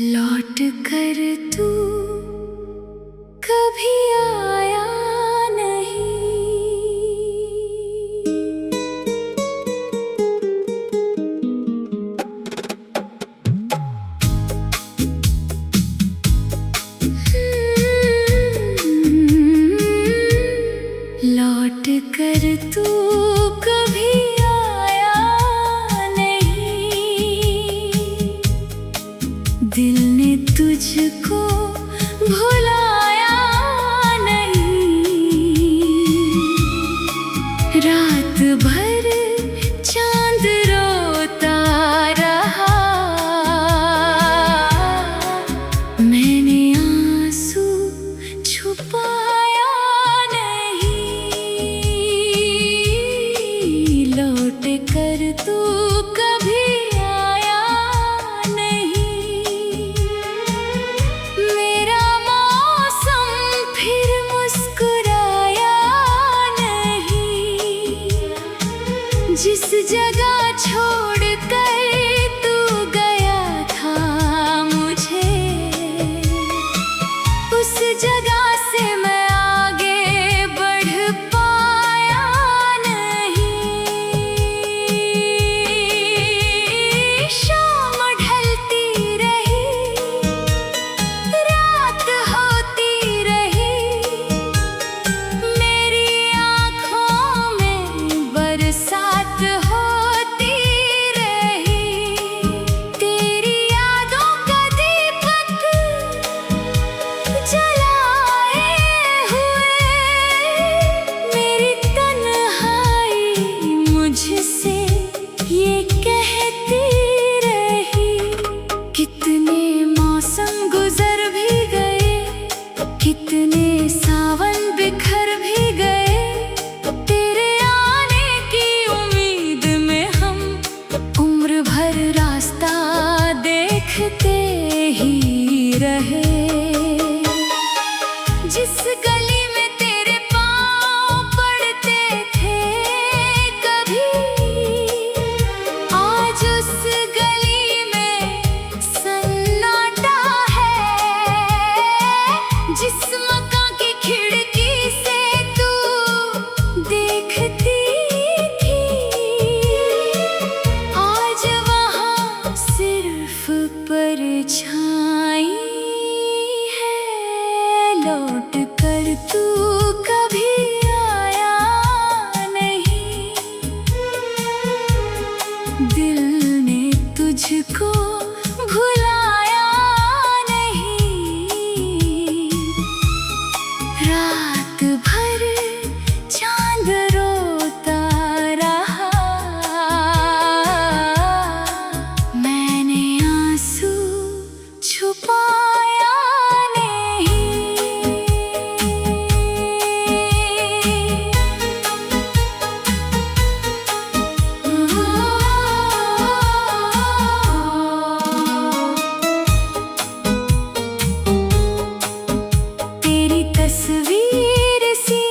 लौट कर तू कभी आया नहीं, लौट कर तू कभी आया नहीं, दिल ने तुझको भुलाया नहीं। रात भर चांद रोता रहा, मैंने आंसू छुपाया नहीं। लौट कर तू कभी आया नहीं, मेरा मौसम फिर मुस्कुराया नहीं। जिस जगह छोड़ कर तू गया था मुझे, उस जगह से मैं आगे बढ़ पाया नहीं। शाम ढलती रही, रात होती रही, मेरी आँखों में बरसात होती रही। तेरी यादों का दीपक जलाए हुए, मेरी तन्हाई मुझसे ये कहती रही। कितने मौसम गुजर भी गए, कितने सावन बिखर भी गए, तेरे आने की उम्मीद में हम उम्र भर रास्ता देखते ही रहे। जिस गली में तेरे पाँव पड़ते थे कभी, आज उस गली में सन्नाटा है। जिस मकान की खिड़की से तू देखती थी, आज वहाँ सिर्फ परछाई है। लौट कर तू कभी आया नहीं, दिल ने तुझको भुलाया नहीं। रात भर चांद रोता रहा, मैंने आंसू छुपाया नहीं। तेरी तस्वीर सी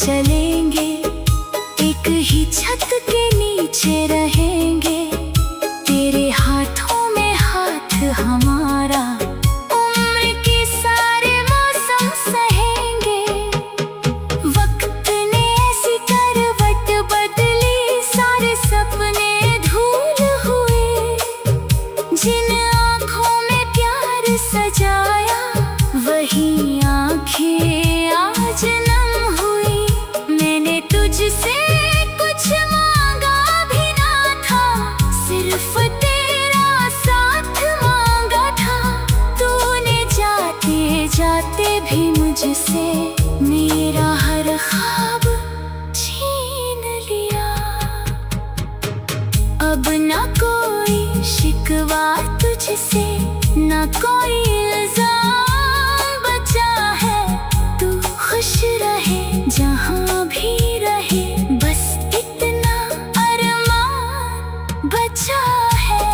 चलेंगे, एक ही छत के नीचे रहेंगे, तेरे हाथों में हाथ हमारा, उम्र के सारे मौसम सहेंगे। वक्त ने ऐसी करवट बदली, सारे सपने धूल हुए, जिन आँखों में प्यार सजाया वही आँखें आज नम हुई। मैंने तुझसे कुछ मांगा भी ना था, सिर्फ तेरा साथ मांगा था। तूने जाते जाते भी मुझसे मेरा हर ख्वाब छीन लिया। अब ना कोई शिकवा तुझसे, ना कोई इल्जाम बचा है। तू खुश रहे जहाँ भी रहे, बस इतना अरमान बचा है।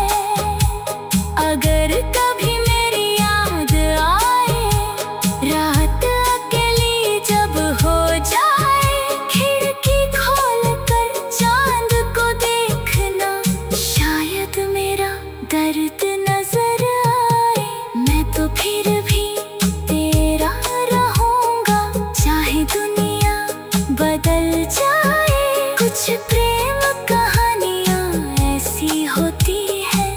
अगर कभी मेरी याद आए, रात अकेली जब हो जाए, खिड़की खोल कर चांद को देखना, शायद मेरा दर्द नजर आए। मैं तो फिर भी तेरा रहूंगा, चाहे दुनिया बदल जाए। कुछ प्रेम कहानियां ऐसी होती हैं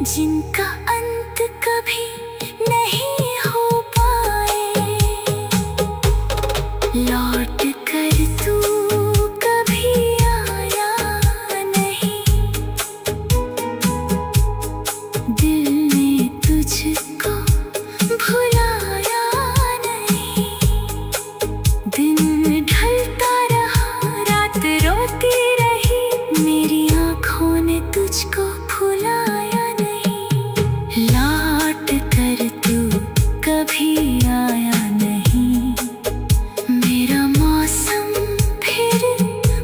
जिनका अंत कभी नहीं हो पाए। लौट कर तू कभी आया नहीं, दिल ने तुझको भुलाया नहीं। दिन ढलता रहा, रात रोती रही, मेरी आँखों ने तुझको भुलाया नहीं। लौट कर तू कभी आया नहीं, मेरा मौसम फिर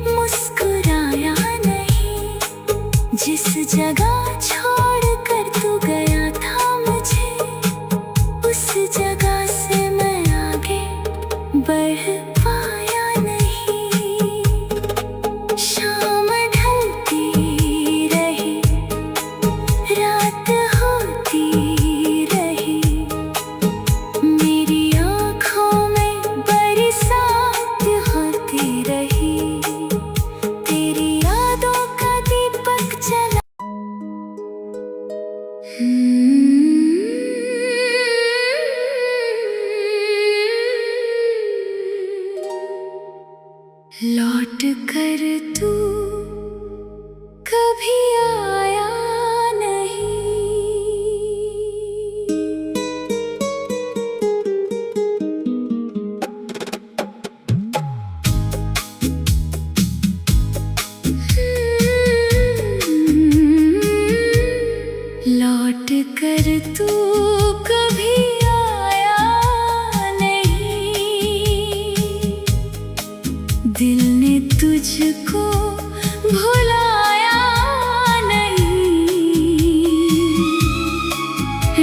मुस्कुराया नहीं। जिस जगह छोड़ कर तू गया था मुझे, उस जगह से मैं आगे बढ़ पाया नहीं। शाम ढलती रही, रात होती रही, मेरी आँखों में बरसात होती रही। तेरी यादों का दीपक जला। लौट कर तू कभी आया नहीं। लौट कर तू कभी आया नहीं, दिल ने तुझको भुलाया नहीं।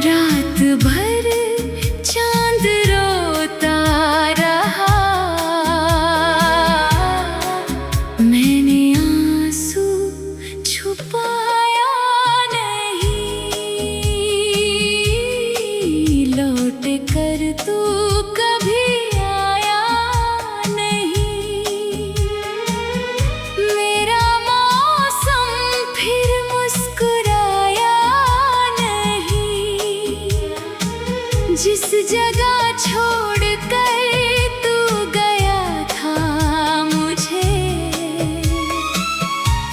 रात भर चांद रोता रहा, मैंने आंसू छुपाया नहीं। लौट कर तू कभी आया नहीं, मेरा मौसम फिर मुस्कुराया नहीं। जिस जगह छोड़ कर तू गया था मुझे,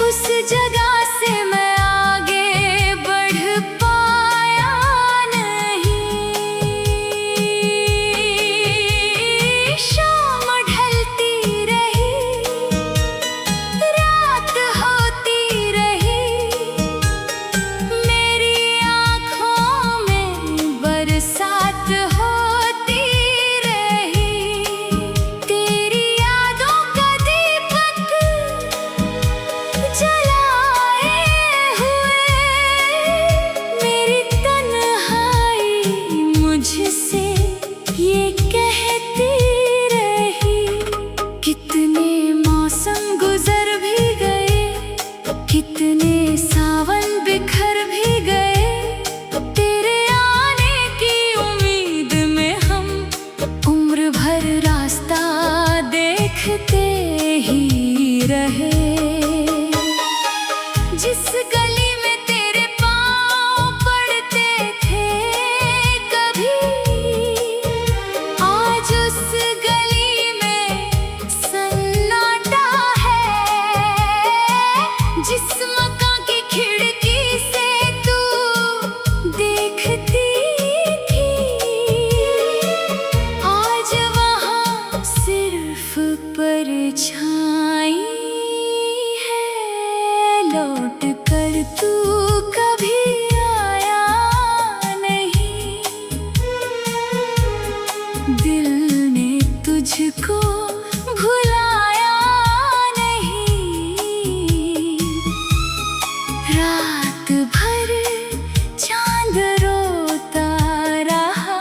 उस जगह से मैं आगे बढ़ पाया नहीं। शाम ढलती रही, रात होती रही, मेरी आँखों में बरसात हो रात भर चांद रोता रहा,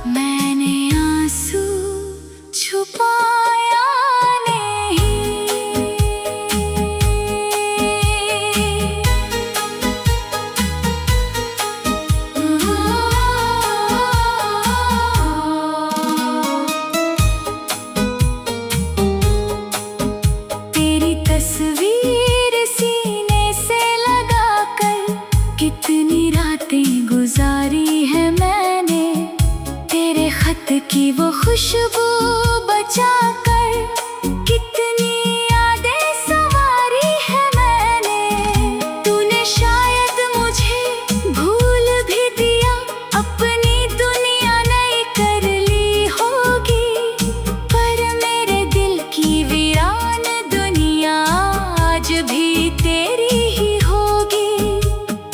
मैंने आंसू छुपाया तस्वीर सीने से लगाकर कितनी रातें गुजारी है मैंने, तेरे खत की वो खुशबू बचाकर कितनी यादें संवारी है मैंने। तूने शायद मुझे भूल भी दिया, अपनी दुनिया नई कर ली होगी, पर मेरे दिल की वीरान आज भी तेरी ही होगी।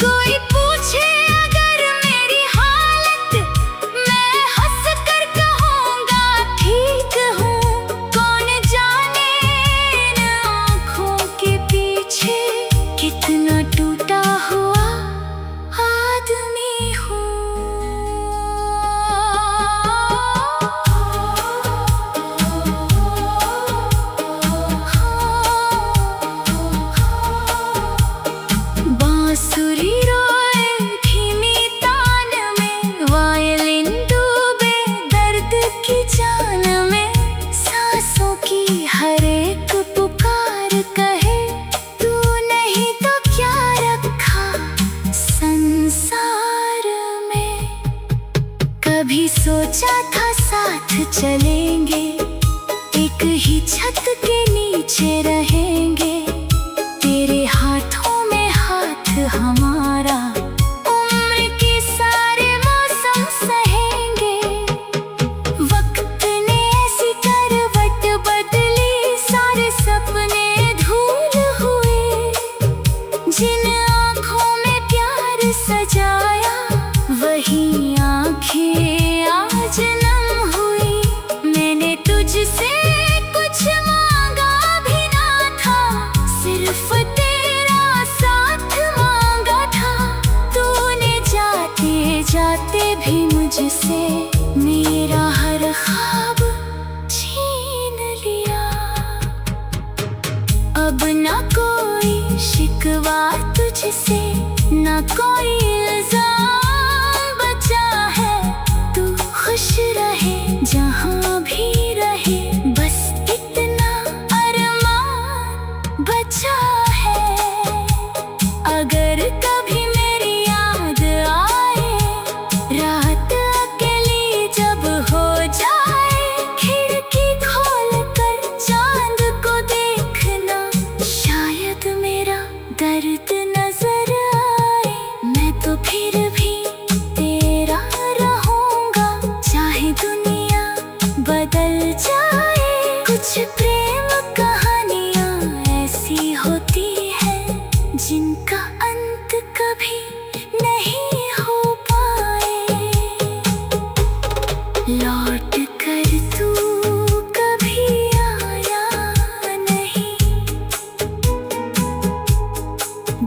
कोई पूछे अगर मेरी हालत, मैं हंस कर कहूँगा ठीक हूँ। कौन जाने इन आँखों के पीछे कितना टूटा हुआ आदमी हूँ। बांसुरी रोए धीमी तान में, वायलिन डूबे दर्द की जान में, सांसों की हर एक पुकार कहे तू नहीं तो क्या रखा संसार में। कभी सोचा था साथ चलेंगे, एक ही छत के नीचे रहेंगे, तेरे हाथों हमारा उम्र के सारे मौसम सहेंगे। वक्त ने ऐसी करवट बदली, सारे सपने धूल हुए। जिन आँखों में प्यार सजाया, वही आँखें आज नम हुई। मैंने तुझसे कुछ मांगा भी ना था, सिर्फ जाते भी मुझसे मेरा हर ख्वाब छीन लिया। अब ना कोई शिकवा तुझसे, ना कोई इल्जाम बचा है। तू खुश रहे जहाँ भी रहे, बस इतना अरमान बचा है। अगर कभी दर्द नजर आए, मैं तो फिर भी तेरा रहूंगा, चाहे दुनिया बदल जाए। कुछ प्रेम कहानियां ऐसी होती हैं जिनका अंत कभी नहीं हो पाए। लौट कर तू कभी आया नहीं,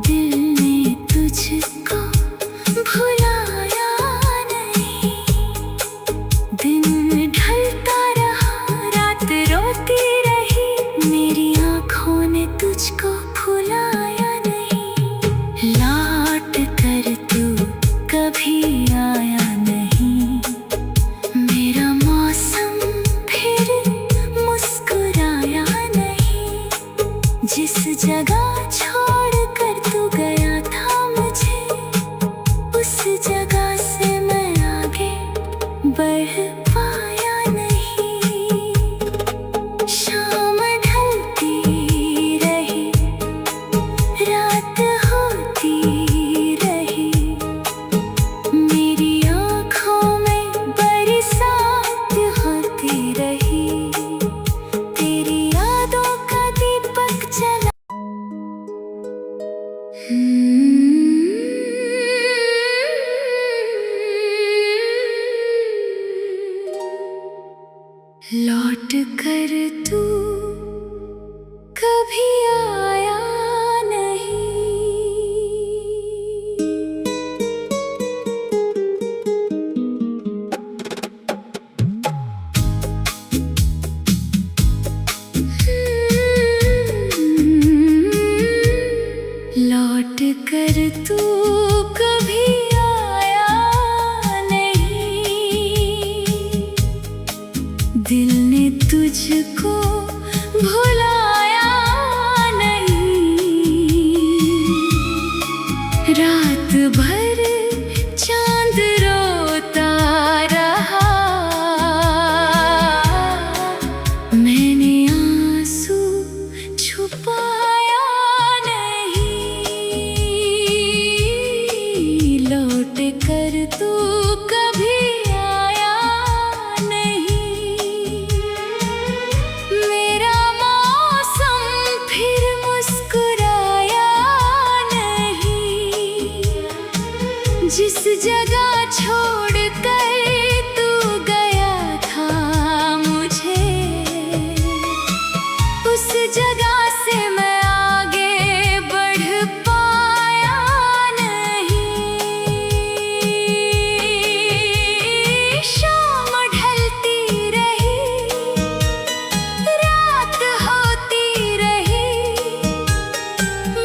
दिल ने तुझको भुलाया नहीं। दिन ढलता रहा, रात रोती रही, मेरी आँखों ने तुझको भुलाया नहीं। लौट कर तू कभी आया नहीं, मेरा मौसम फिर मुस्कुराया नहीं। जिस जगह छोड़ कर तू गया था मुझे, उस जगह से मैं आगे बढ़ पाया नहीं। शाम ढलती रही, रात होती रही, मेरी आँखों में बरसात होती रही। तेरी यादों का दीपक जला, लौट कर तू कभी आया जिस जगह छोड़ कर तू गया था मुझे, उस जगह से मैं आगे बढ़ पाया नहीं। शाम ढलती रही, रात होती रही,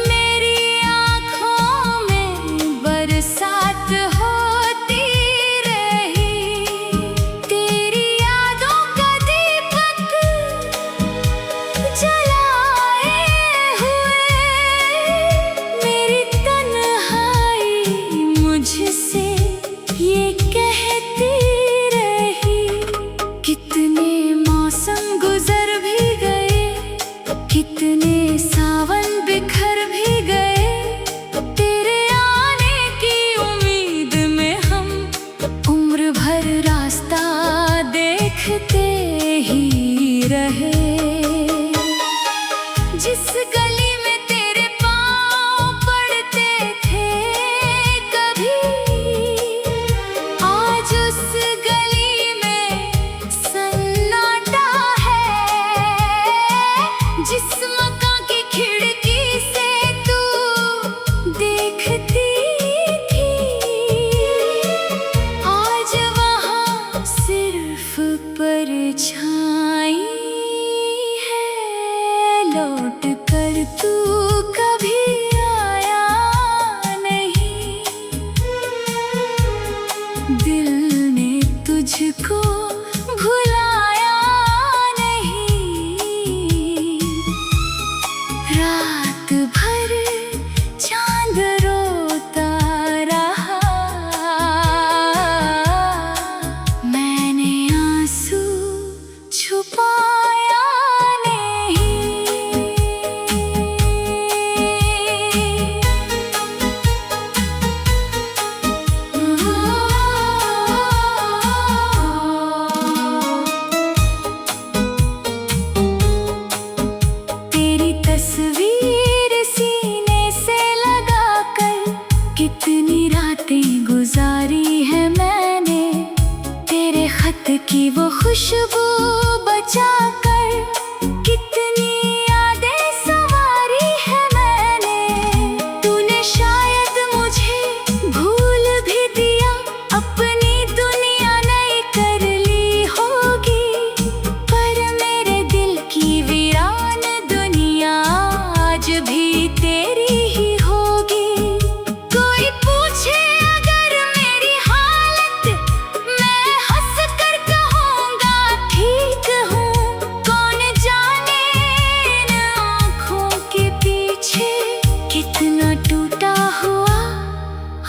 मेरी आँखों में बरसात होती रही। तेरी यादों का दीपक जलाए हुए मेरी तन्हाई मुझसे ये कहती रही। कितने मौसम गुजर भी गए, कितने सावन बिखर भी गए, तेरे आने की उम्मीद में हम उम्र भर रास्ता देखते ही रहे। जिस गली में तेरे पाँव पड़ते थे कभी, आज उस गली में सन्नाटा है। जिस मकान की खिड़की से तू देखती थी, आज वहाँ सिर्फ परछाई है। लौट कर तू कभी आया नहीं, दिल ने तुझको भुलाया नहीं। रात भर चांद रोता रहा, मैंने आंसू छुपाया नहीं। तेरी तस्वीर सीने से लगाकर कितनी रातें गुजारी है मैंने, तेरे खत की वो खुशबू बचाकर कितनी यादें संवारी है मैंने। तूने शायद मुझे भूल भी दिया, अपनी दुनिया नई कर ली होगी, पर मेरे दिल की वीरान दुनिया आज भी तेरी ही होगी। कोई पूछे अगर मेरी हालत, मैं हंस कर कहूँगा ठीक हूँ। कौन जाने इन आँखों के पीछे कितना टूटा हुआ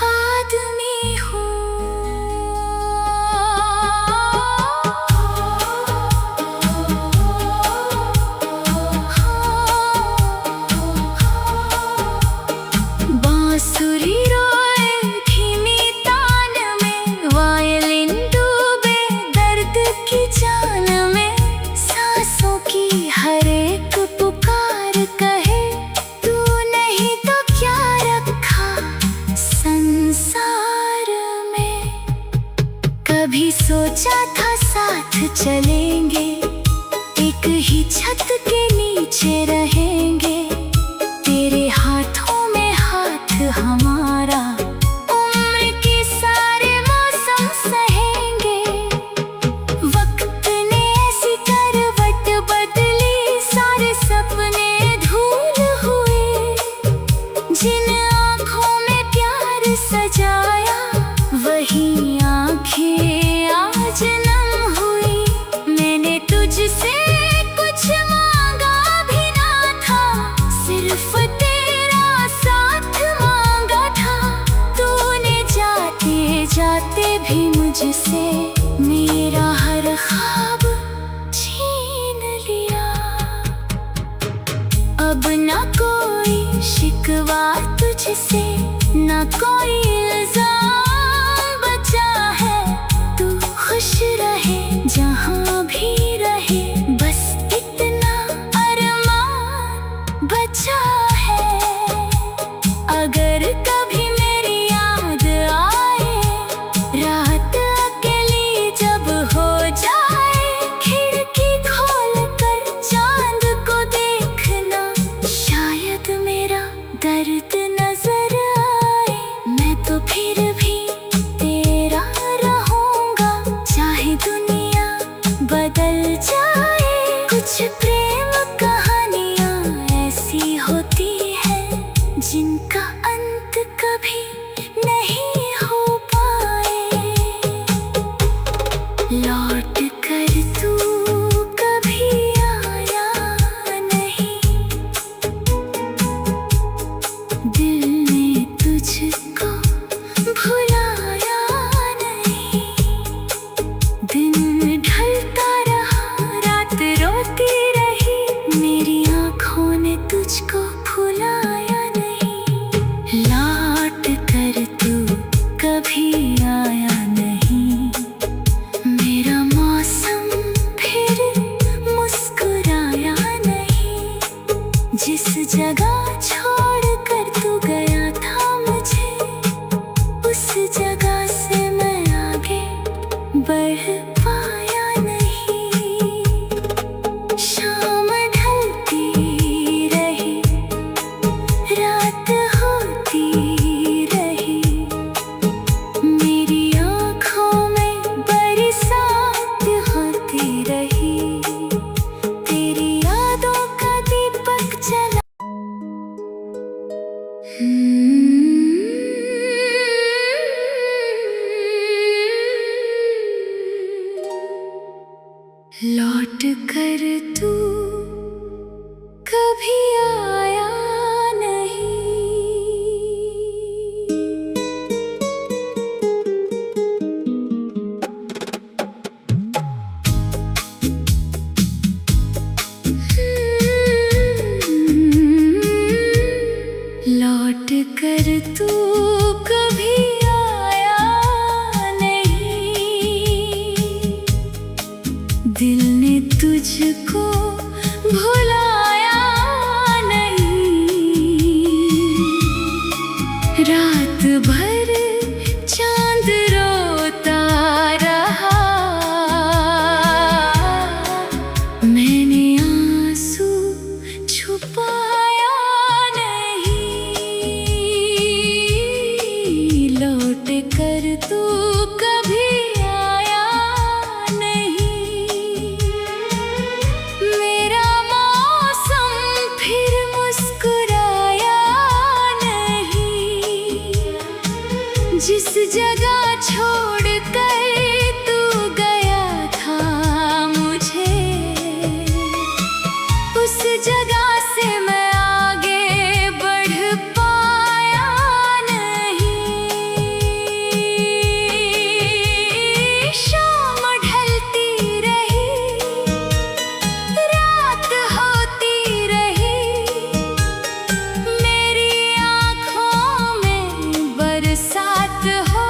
आदमी हूँ। बांसुरी रोए धीमी तान में, वायलिन डूबे दर्द की जान में, सांसों की हर एक पुकार कहे तू नहीं तो क्या रखा संसार में। कभी सोचा था साथ चलेंगे, एक ही छत के नीचे रहेंगे, तेरे हाथों में हाथ हमारा, उम्र के सारे मौसम सहेंगे। वक्त ने ऐसी करवट बदली, सारे सपने धूल हुए। जिन आँखों में प्यार सजाया, वही आँखें आज नम हुई। मैंने तुझसे कुछ मांगा भी ना था, सिर्फ तेरा साथ मांगा था। तूने जाते जाते भी मुझसे मेरा हर ख्वाब छीन लिया। अब ना कोई शिकवा तुझसे, ना कोई इल्जाम बचा है। तू खुश रहे जहाँ भी रहे, बस इतना अरमान बचा है। अगर कभी मेरी याद आए दर्द नजर आए मैं तो फिर भी तेरा रहूंगा, चाहे दुनिया बदल जाए। कुछ प्रेम कहानियां ऐसी होती हैं जिनका अंत कभी नहीं हो पाए। लौट कर तू कभी आया नहीं, दिल ने तुझको भुलाया नहीं। दिन ढलता रहा, रात रोती रही, मेरी आँखों ने तुझको भुलाया नहीं। लौट कर तू कभी आया नहीं, मेरा मौसम फिर मुस्कुराया नहीं। जिस जगह छोड़ कर तू गया था मुझे, उस जगह से मैं आगे बढ़ पाया नहीं। शाम ढलती रही, रात होती रही, मेरी आँखों में बरसात होती रही। तेरी यादों का दीपक जला लौट कर तू कभी आया नहीं। लौट कर तू कभी आया नहीं, दिल ने तुझको भुलाया नहीं। रात भर चांद रोता रहा, मैंने आंसू छुपाया नहीं। लौट कर तू कभी आया नहीं, मेरा मौसम फिर मुस्कुराया नहीं। जिस जगह छोड़ कर तू गया था मुझे, उस जगह से मैं आगे बढ़ पाया नहीं। शाम ढलती रही, रात होती रही, मेरी आँखों में बरसात हो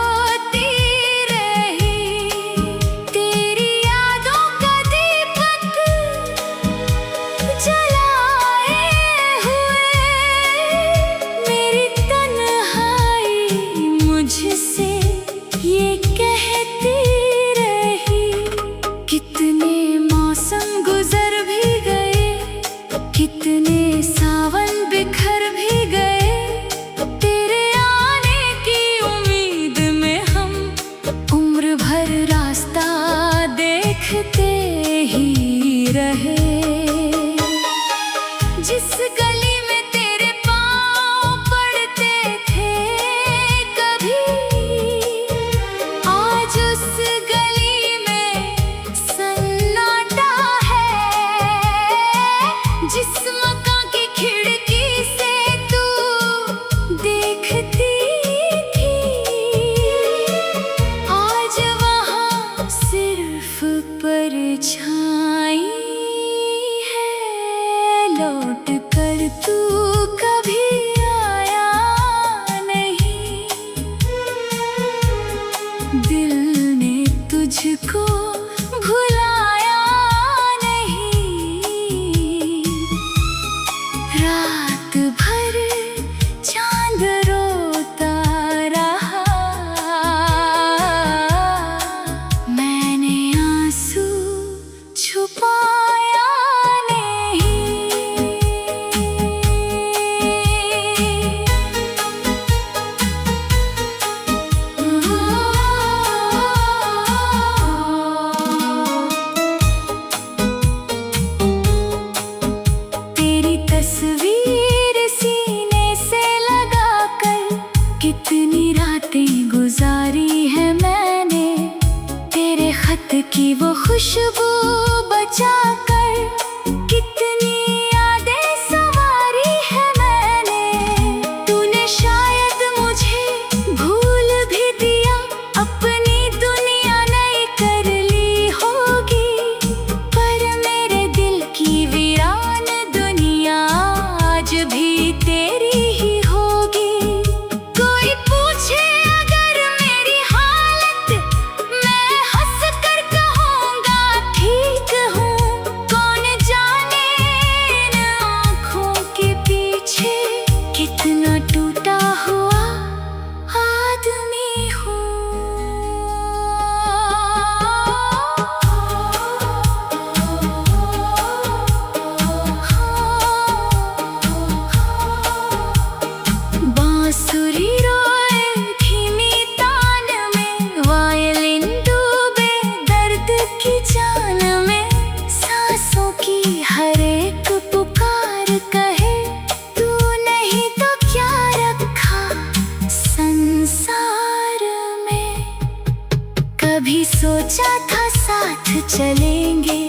सोचा था साथ चलेंगे,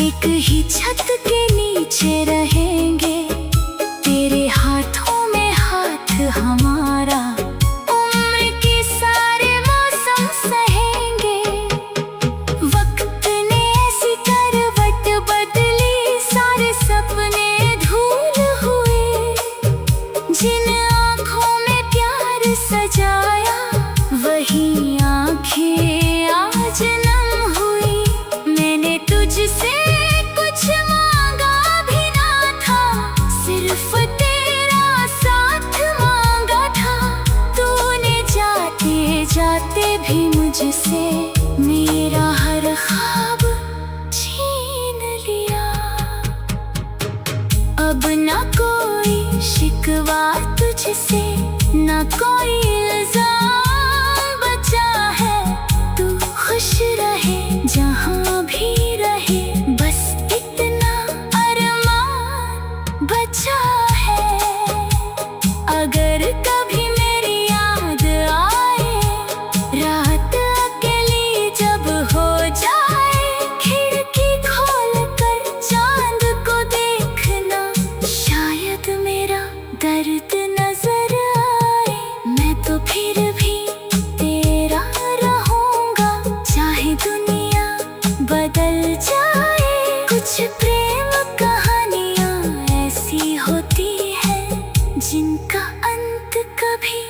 एक ही छत के नीचे रहेंगे, तेरे हाथों में हाथ हमारा, उम्र के सारे मौसम सहेंगे। वक्त ने ऐसी करवट बदली, सारे सपने धूल हुए, जिन आँखों में प्यार सजाया वही आँखें आज नम हुई। मैंने तुझसे कुछ मांगा भी ना था, सिर्फ तेरा साथ मांगा था। तूने जाते जाते भी मुझसे मेरा हर ख्वाब छीन लिया। अब ना कोई शिकवा तुझसे, ना कोई इल्जाम बचा है। तू खुश रहे जहाँ भी रहे, बस इतना अरमान बचा है। अगर कभी मेरी याद आए, रात अकेली जब हो जाए, खिड़की खोल कर चांद को देखना, शायद मेरा दर्द नजर आए। मैं तो फिर भी तेरा रहूंगा, चाहे दुनिया बदल जाए। कुछ प्रेम कहानियां ऐसी होती है जिनका अंत कभी